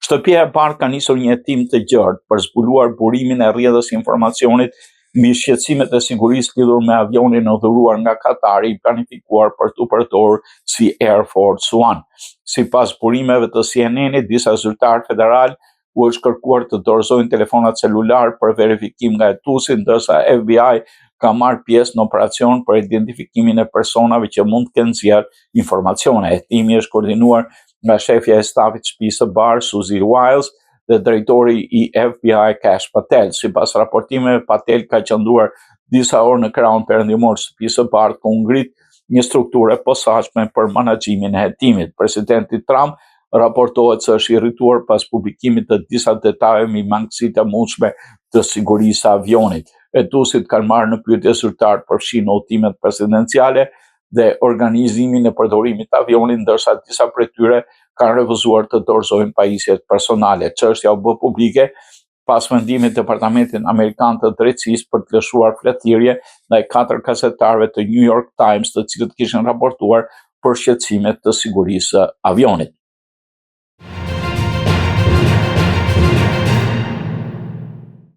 Shtëpia e parë ka nisur një hetim të gjerë për zbuluar burimin e rrjedhës informacionit mbi shqetësimet e sigurisë lidhur me avionin udhëruar nga Katari i planifikuar për të përdorur si Air Force One. Sipas burimeve të CNN-it, disa zyrtarë federal u është kërkuar të dorëzojnë telefonat celular për verifikim nga hetuesi, ndërsa FBI ka marrë pjesë në operacion për identifikimin e personave që mund të kenë nxjerrë informacione. Hetimi është koordinuar nga shefja e stafit të shtëpisë së Bardh, Suzy Wiles, dhe drejtori i FBI Kash Patel. Sipas raportimeve, Patel ka qëndruar disa orë në krahun perëndimor të shtëpisë së Bardh ku ngrit një strukturë e posaçme për menaxhimin e hetimit. Presidenti Trump raportohet se është irrituar pas publikimit të disa detajeve mbi mangësitë e mundshme të sigurisë së avionit. Hetuesit kanë marrë në pyetje zyrtar përfshi në udhëtimet presidenciale dhe organizimin e përdorimit të avionit, ndërsa disa prej tyre kanë refuzuar të dorëzojnë pajisjet personale. Çështja u bë publike pas vendimit të Departamentit Amerikan të Drejtësisë për të lëshuar fletëthirrje ndaj 4 gazetarëve të New York Times, të cilët kishin raportuar për shqetësime të sigurisë së avionit.